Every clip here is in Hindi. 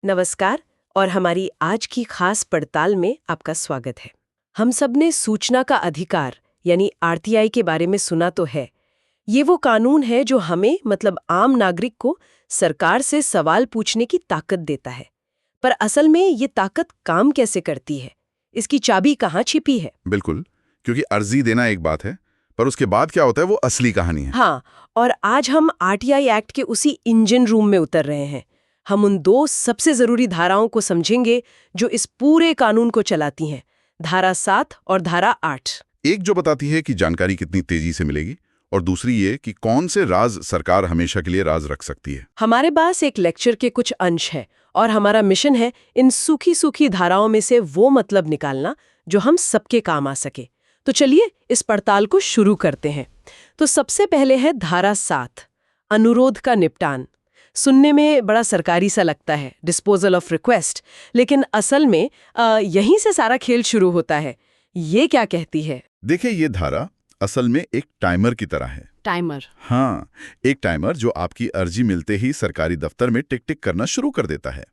नमस्कार और हमारी आज की खास पड़ताल में आपका स्वागत है। हम सब ने सूचना का अधिकार यानी आरटीआई के बारे में सुना तो है। ये वो कानून है जो हमें मतलब आम नागरिक को सरकार से सवाल पूछने की ताकत देता है। पर असल में ये ताकत काम कैसे करती है? इसकी चाबी कहाँ छिपी है? बिल्कुल, क्योंकि अर्जी देना एक बात है, पर उसके बाद क्या होता है वो असली कहानी है। हाँ, और आज हम आरटीआई एक्ट के उसी इंजन रूम में उतर रहे हैं। हम उन दो सबसे जरूरी धाराओं को समझेंगे जो इस पूरे कानून को चलाती हैं, धारा 7 और धारा 8। एक जो बताती है कि जानकारी कितनी तेजी से मिलेगी और दूसरी ये कि कौन से राज सरकार हमेशा के लिए राज रख सकती है। हमारे पास एक लेक्चर के कुछ अंश है और हमारा मिशन है इन सूखी सूखी धाराओं में से वो मतलब निकालना जो हम सबके काम आ सके। तो चलिए इस पड़ताल को शुरू करते हैं। तो सबसे पहले है धारा 7, अनुरोध का निपटान। सुनने में बड़ा सरकारी सा लगता है, डिस्पोजल ऑफ रिक्वेस्ट, लेकिन असल में यहीं से सारा खेल शुरू होता है। ये क्या कहती है? देखिए, ये धारा असल में एक टाइमर की तरह है। टाइमर? हाँ, एक टाइमर जो आपकी अर्जी मिलते ही सरकारी दफ्तर में टिक टिक करना शुरू कर देता है।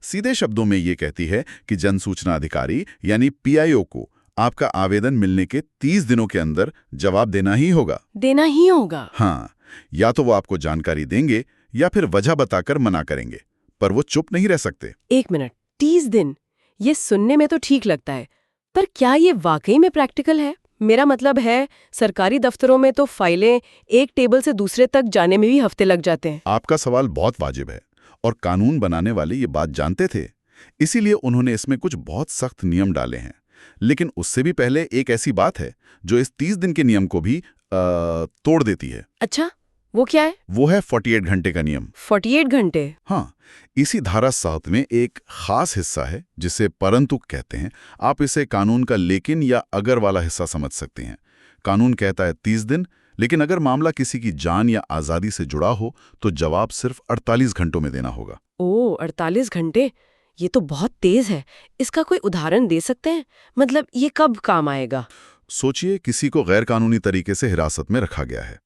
सीधे शब्दों में ये कहती है कि जन सूचना अधिकारी यानी पीआईओ को आपका आवेदन मिलने के 30 दिनों के अंदर जवाब देना ही होगा। देना ही होगा? हाँ, या तो वो आपको जानकारी देंगे या फिर वजह बताकर मना करेंगे, पर वो चुप नहीं रह सकते। एक मिनट, 30 दिन? ये सुनने में तो ठीक लगता है, पर क्या ये वाकई में प्रैक्टिकल है? मेरा मतलब है, सरकारी दफ्तरों में तो फाइलें एक टेबल से दूसरे तक जाने में भी हफ्ते लग जाते हैं। आपका सवाल बहुत वाजिब है और कानून बनाने वाले ये बात जानते थे, इसीलिए उन्होंने इसमें कुछ बहुत सख्त नियम डाले हैं। लेकिन उससे भी पहले एक ऐसी बात है जो इस 30 दिन के नियम को भी तोड़ देती है। अच्छा, वो क्या है? वो है 48 घंटे का नियम। 48 घंटे? हाँ, इसी धारा 7 में एक खास हिस्सा है जिसे परंतु कहते हैं। आप इसे कानून का लेकिन या अगर वाला हिस्सा समझ सकते हैं। कानून कहता है 30 दिन, लेकिन अगर मामला किसी की जान या आज़ादी से जुड़ा हो तो जवाब सिर्फ 48 घंटों में देना होगा। ओह, 48 घंटे? ये तो बहुत तेज है। इसका कोई उदाहरण दे सकते हैं? मतलब ये कब काम आएगा? सोचिए, किसी को गैर कानूनी तरीके से हिरासत में रखा गया है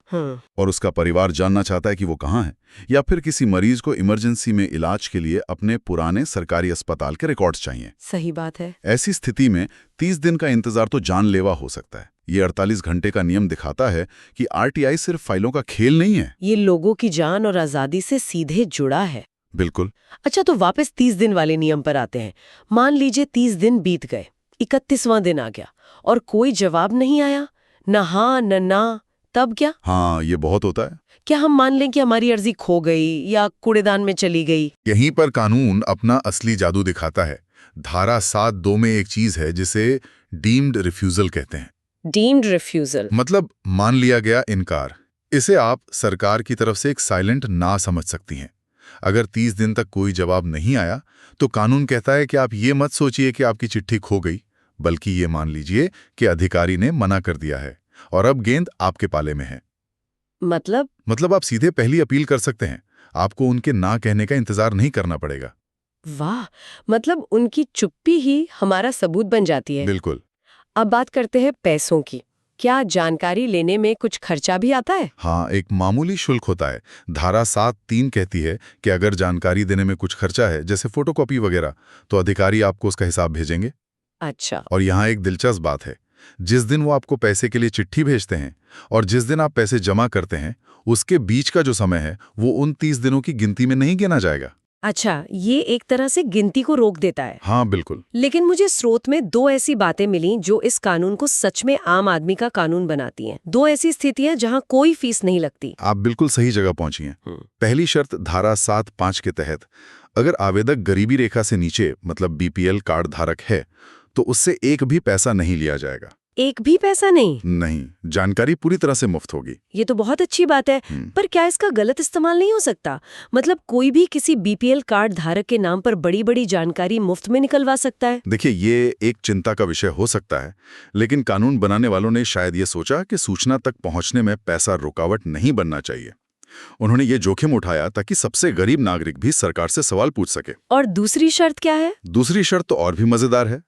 और उसका परिवार जानना चाहता है कि वो कहाँ है, या फिर किसी मरीज को इमरजेंसी में इलाज के लिए अपने पुराने सरकारी अस्पताल के रिकॉर्ड्स चाहिए। सही बात है। ऐसी स्थिति में 30 दिन का इंतजार तो जानलेवा हो सकता है। ये 48 घंटे का नियम दिखाता है कि आरटीआई सिर्फ फाइलों का खेल नहीं है, ये लोगों की जान और आजादी से सीधे जुड़ा है। बिल्कुल। अच्छा, तो वापस 30 दिन वाले नियम पर आते हैं। मान लीजिए 30 दिन बीत गए, 31वां दिन आ गया और कोई जवाब नहीं आया, न हाँ न ना, तब क्या? हाँ, ये बहुत होता है। क्या हम मान लें कि हमारी अर्जी खो गई या कूड़ेदान में चली गई? यहीं पर कानून अपना असली जादू दिखाता है। धारा 7(2) में एक चीज है जिसे डीम्ड रिफ्यूजल कहते हैं। डीम्ड रिफ्यूजल मतलब मान लिया गया इनकार। इसे आप सरकार की तरफ से एक साइलेंट ना समझ सकती हैं। अगर 30 दिन तक कोई जवाब नहीं आया तो कानून कहता है कि आप ये मत सोचिए कि आपकी चिट्ठी खो गई, बल्कि ये मान लीजिए कि अधिकारी ने मना कर दिया है और अब गेंद आपके पाले में है। मतलब आप सीधे पहली अपील कर सकते हैं। आपको उनके ना कहने का इंतजार नहीं करना पड़ेगा। वाह, मतलब उनकी चुप्पी ही हमारा सबूत बन जाती है। बिल्कुल। अब बात करते हैं पैसों की। क्या जानकारी लेने में कुछ खर्चा भी आता है? हाँ, एक मामूली शुल्क होता है। धारा 7(3) कहती है कि अगर जानकारी देने में कुछ खर्चा है, जैसे फोटोकॉपी वगैरह, तो अधिकारी आपको उसका हिसाब भेजेंगे। अच्छा। और यहाँ एक दिलचस्प बात है, जिस दिन वो आपको पैसे के लिए चिट्ठी भेजते हैं और जिस दिन आप पैसे जमा करते हैं, उसके बीच का जो समय है वो उन 30 दिनों की गिनती में नहीं गिना जाएगा। अच्छा, ये एक तरह से गिनती को रोक देता है। हाँ, बिल्कुल। लेकिन मुझे स्रोत में दो ऐसी बातें मिली जो इस कानून को सच में आम आदमी का कानून बनाती हैं। दो ऐसी स्थितियां जहां कोई फीस नहीं लगती। आप बिल्कुल सही जगह पहुंची हैं। पहली शर्त धारा 7(5) के तहत, अगर आवेदक गरीबी रेखा से नीचे मतलब बीपीएल कार्ड धारक है तो उससे एक भी पैसा नहीं लिया जाएगा। एक भी पैसा नहीं? नहीं, जानकारी पूरी तरह से मुफ्त होगी। ये तो बहुत अच्छी बात है, पर क्या इसका गलत इस्तेमाल नहीं हो सकता? मतलब कोई भी किसी बीपीएल कार्ड धारक के नाम पर बड़ी बड़ी जानकारी मुफ्त में निकलवा सकता है? देखिए, ये एक चिंता का विषय हो सकता है, लेकिन कानून बनाने वालों ने शायद ये सोचा कि सूचना तक पहुंचने में पैसा रुकावट नहीं बनना चाहिए। उन्होंने ये जोखिम उठाया ताकि सबसे गरीब नागरिक भी सरकार से सवाल पूछ सके। और दूसरी शर्त क्या है? दूसरी शर्त तो और भी मजेदार है।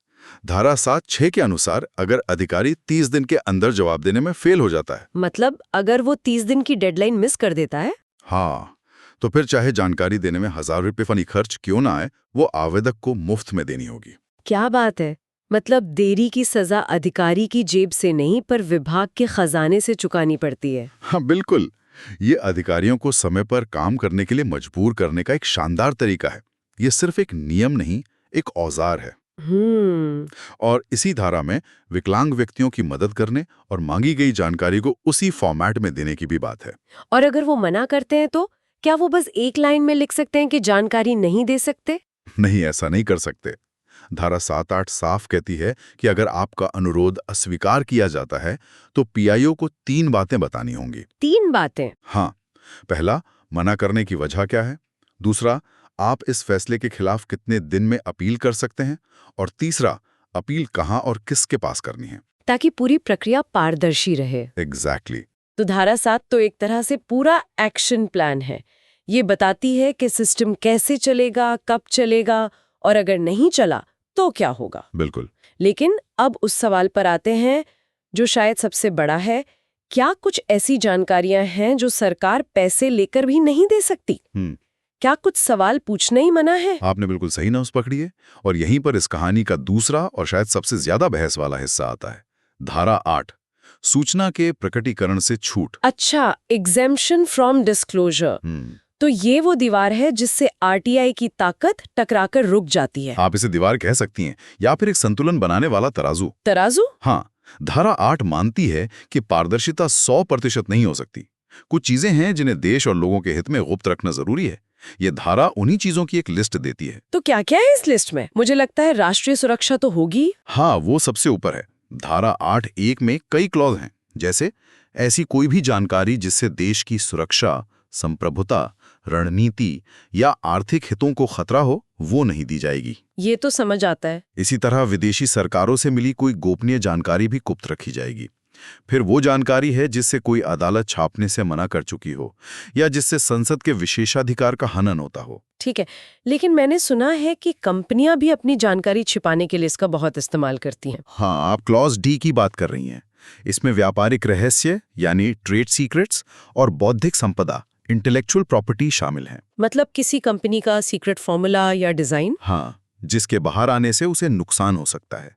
धारा 7(6) के अनुसार अगर अधिकारी 30 दिन के अंदर जवाब देने में फेल हो जाता है, मतलब अगर वो 30 दिन की डेडलाइन मिस कर देता है, हाँ, तो फिर चाहे जानकारी देने में 1000 रुपये फनी खर्च क्यों ना आए, वो आवेदक को मुफ्त में देनी होगी। क्या बात है। मतलब देरी की सजा अधिकारी की जेब से नहीं पर विभाग के खजाने से चुकानी पड़ती है। हाँ बिल्कुल, ये अधिकारियों को समय पर काम करने के लिए मजबूर करने का एक शानदार तरीका है। ये सिर्फ एक नियम नहीं, एक औजार है। और इसी धारा में विकलांग व्यक्तियों की मदद करने और मांगी गई जानकारी को उसी फॉर्मेट में देने की भी बात है। और अगर वो मना करते हैं तो क्या वो बस एक लाइन में लिख सकते हैं कि जानकारी नहीं दे सकते? नहीं, ऐसा नहीं कर सकते। धारा 7-8 साफ कहती है कि अगर आपका अनुरोध अस्वीकार किया जाता है तो पीआईओ को 3 बातें बतानी होंगी। 3 बातें? हाँ, पहला, मना करने की वजह क्या है। दूसरा, आप इस फैसले के खिलाफ कितने दिन में अपील कर सकते हैं। और तीसरा, अपील कहाँ और किसके पास करनी है, ताकि पूरी प्रक्रिया पारदर्शी रहे। एग्जैक्टली। तो धारा 7 तो एक तरह से पूरा एक्शन प्लान है। ये बताती है कि सिस्टम कैसे चलेगा, कब चलेगा और अगर नहीं चला तो क्या होगा। बिल्कुल। लेकिन अब उस सवाल पर आते हैं जो शायद सबसे बड़ा है। क्या कुछ ऐसी जानकारियां हैं जो सरकार पैसे लेकर भी नहीं दे सकती? क्या कुछ सवाल पूछना ही मना है? आपने बिल्कुल सही नौस पकड़ी है। और यहीं पर इस कहानी का दूसरा और शायद सबसे ज्यादा बहस वाला हिस्सा आता है। धारा 8, सूचना के प्रकटीकरण से छूट। अच्छा, एग्जेम्पशन फ्रॉम डिस्क्लोजर। तो ये वो दीवार है जिससे आरटीआई की ताकत टकराकर रुक जाती है। आप इसे दीवार कह सकती हैं या फिर एक संतुलन बनाने वाला तराजू। तराजू? हाँ, धारा 8 मानती है कि पारदर्शिता 100% नहीं हो सकती। कुछ चीजें हैं जिन्हें देश और लोगों के हित में गुप्त रखना जरूरी है। ये धारा उन्हीं चीजों की एक लिस्ट देती है। तो क्या क्या है इस लिस्ट में? मुझे लगता है राष्ट्रीय सुरक्षा तो होगी। हाँ, वो सबसे ऊपर है। धारा 8(1) में कई क्लॉज हैं, जैसे ऐसी कोई भी जानकारी जिससे देश की सुरक्षा, संप्रभुता, रणनीति या आर्थिक हितों को खतरा हो, वो नहीं दी जाएगी। ये तो समझ आता है। इसी तरह विदेशी सरकारों से मिली कोई गोपनीय जानकारी भी गुप्त रखी जाएगी। फिर वो जानकारी है जिससे कोई अदालत छापने से मना कर चुकी हो या जिससे संसद के विशेषाधिकार का हनन होता हो। ठीक है, लेकिन मैंने सुना है कि कंपनियां भी अपनी जानकारी छिपाने के लिए इसका बहुत इस्तेमाल करती हैं। हाँ, आप क्लॉज डी की बात कर रही हैं। इसमें व्यापारिक रहस्य यानी ट्रेड सीक्रेट्स और बौद्धिक संपदा इंटेलेक्चुअल प्रॉपर्टी शामिल हैं। मतलब किसी कंपनी का सीक्रेट फॉर्मूला या डिजाइन? हाँ, जिसके बाहर आने से उसे नुकसान हो सकता है।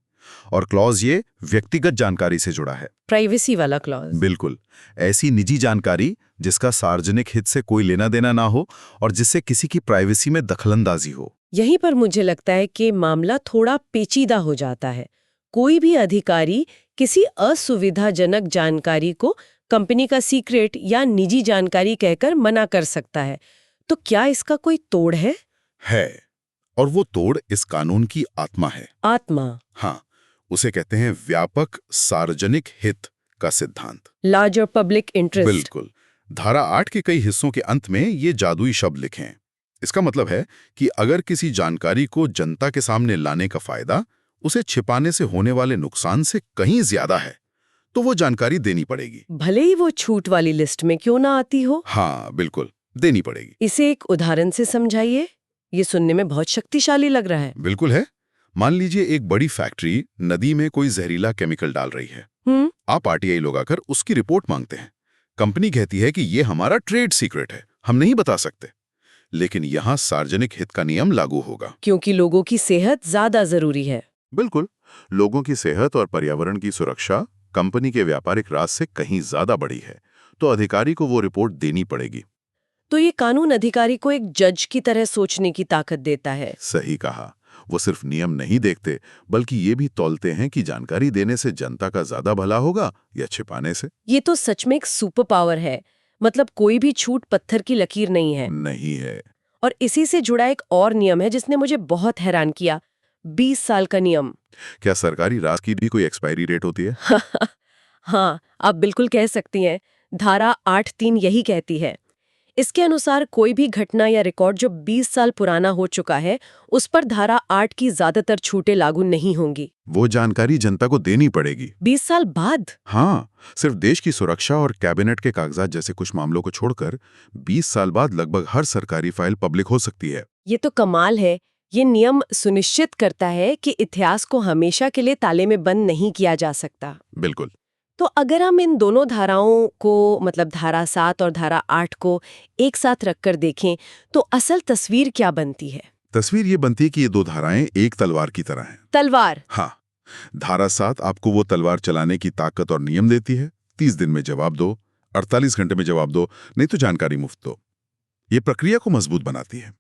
और क्लॉज ये व्यक्तिगत जानकारी से जुड़ा है। प्राइवेसी वाला क्लॉज? बिल्कुल, ऐसी निजी जानकारी जिसका सार्वजनिक हित से कोई लेना देना ना हो और जिससे किसी की प्राइवेसी में दखलंदाजी हो। यहीं पर मुझे लगता है कि मामला थोड़ा पेचीदा हो जाता है। कोई भी अधिकारी किसी असुविधाजनक जानकारी को कंपनी का सीक्रेट या निजी जानकारी कहकर मना कर सकता है। तो क्या इसका कोई तोड़ है? है, और वो तोड़ इस कानून की आत्मा है। आत्मा? हाँ, उसे कहते हैं व्यापक सार्वजनिक हित का सिद्धांत, लार्जर पब्लिक इंटरेस्ट। बिल्कुल। धारा 8 के कई हिस्सों के अंत में ये जादुई शब्द लिखे हैं। इसका मतलब है कि अगर किसी जानकारी को जनता के सामने लाने का फायदा उसे छिपाने से होने वाले नुकसान से कहीं ज्यादा है तो वो जानकारी देनी पड़ेगी, भले ही वो छूट वाली लिस्ट में क्यों ना आती हो। हाँ बिल्कुल, देनी पड़ेगी। इसे एक उदाहरण से समझाइए, ये सुनने में बहुत शक्तिशाली लग रहा है। बिल्कुल है। मान लीजिए एक बड़ी फैक्ट्री नदी में कोई जहरीला केमिकल डाल रही है। आप आरटीआई लोग आकर उसकी रिपोर्ट मांगते हैं। कंपनी कहती है कि ये हमारा ट्रेड सीक्रेट है, हम नहीं बता सकते। लेकिन यहाँ सार्वजनिक हित का नियम लागू होगा, क्योंकि लोगों की सेहत ज्यादा जरूरी है। बिल्कुल, लोगों की सेहत और पर्यावरण की सुरक्षा कंपनी के व्यापारिक राज से कहीं ज्यादा बड़ी है, तो अधिकारी को वो रिपोर्ट देनी पड़ेगी। तो ये कानून अधिकारी को एक जज की तरह सोचने की ताकत देता है। सही कहा। वो सिर्फ नियम नहीं देखते बल्कि ये भी तौलते हैं कि जानकारी देने से जनता का ज्यादा भला होगा या छिपाने से। ये तो सच में एक सुपर पावर है। मतलब कोई भी छूट पत्थर की लकीर नहीं है। नहीं है। और इसी से जुड़ा एक और नियम है जिसने मुझे बहुत हैरान किया, 20 साल का नियम। क्या सरकारी राज की भी कोई एक्सपायरी डेट होती है? हाँ, आप बिल्कुल कह सकती हैं। धारा 8(3) यही कहती है। इसके अनुसार कोई भी घटना या रिकॉर्ड जो 20 साल पुराना हो चुका है, उस पर धारा 8 की ज्यादातर छूटें लागू नहीं होंगी। वो जानकारी जनता को देनी पड़ेगी 20 साल बाद? हाँ, सिर्फ देश की सुरक्षा और कैबिनेट के कागजात जैसे कुछ मामलों को छोड़कर 20 साल बाद लगभग हर सरकारी फाइल पब्लिक हो सकती है। ये तो कमाल है। ये नियम सुनिश्चित करता है कि इतिहास को हमेशा के लिए ताले में बंद नहीं किया जा सकता। बिल्कुल। तो अगर हम इन दोनों धाराओं को, मतलब धारा 7 और धारा 8 को एक साथ रखकर देखें तो असल तस्वीर क्या बनती है? तस्वीर ये बनती है कि ये दो धाराएं एक तलवार की तरह हैं। तलवार? हाँ, धारा 7 आपको वो तलवार चलाने की ताकत और नियम देती है। 30 दिन में जवाब दो, 48 घंटे में जवाब दो, नहीं तो जानकारी मुफ्त दो। ये प्रक्रिया को मजबूत बनाती है।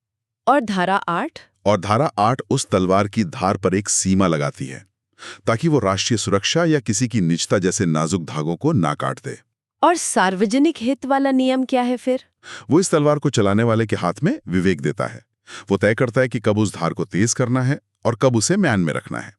और धारा 8? और धारा 8 उस तलवार की धार पर एक सीमा लगाती है ताकि वो राष्ट्रीय सुरक्षा या किसी की निजता जैसे नाजुक धागों को ना काट दे। और सार्वजनिक हित वाला नियम क्या है फिर? वो इस तलवार को चलाने वाले के हाथ में विवेक देता है। वो तय करता है कि कब उस धार को तेज करना है और कब उसे म्यान में रखना है।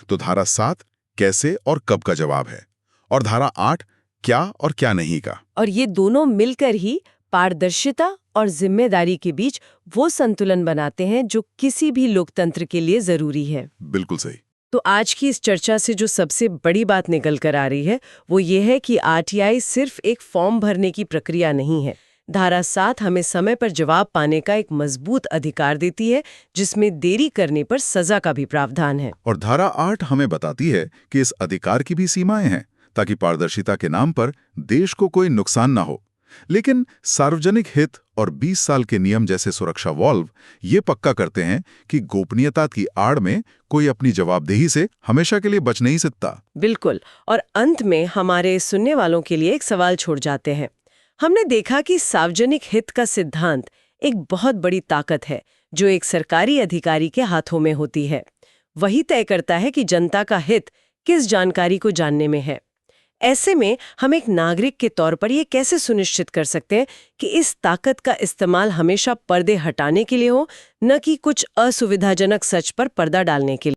तो धारा 7 कैसे और कब का जवाब है, और धारा 8 क्या और क्या नहीं का। और ये दोनों मिलकर ही पारदर्शिता और जिम्मेदारी के बीच वो संतुलन बनाते हैं जो किसी भी लोकतंत्र के लिए जरूरी है। बिल्कुल सही। तो आज की इस चर्चा से जो सबसे बड़ी बात निकल कर आ रही है वो ये है कि आरटीआई सिर्फ एक फॉर्म भरने की प्रक्रिया नहीं है। धारा 7 हमें समय पर जवाब पाने का एक मजबूत अधिकार देती है, जिसमें देरी करने पर सजा का भी प्रावधान है। और धारा 8 हमें बताती है कि इस अधिकार की भी सीमाएं हैं, ताकि पारदर्शिता के नाम पर देश को कोई नुकसान ना हो। लेकिन सार्वजनिक हित और 20 साल के नियम जैसे सुरक्षा वॉल्व ये पक्का करते हैं कि गोपनीयता की आड़ में कोई अपनी जवाबदेही से हमेशा के लिए बच नहीं सकता। बिल्कुल। और अंत में हमारे सुनने वालों के लिए एक सवाल छोड़ जाते हैं। हमने देखा कि सार्वजनिक हित का सिद्धांत एक बहुत बड़ी ताकत है जो एक सरकारी अधिकारी के हाथों में होती है। वही तय करता है कि जनता का हित किस जानकारी को जानने में है। ऐसे में हम एक नागरिक के तौर पर ये कैसे सुनिश्चित कर सकते हैं कि इस ताकत का इस्तेमाल हमेशा पर्दे हटाने के लिए हो, न कि कुछ असुविधाजनक सच पर पर्दा डालने के लिए?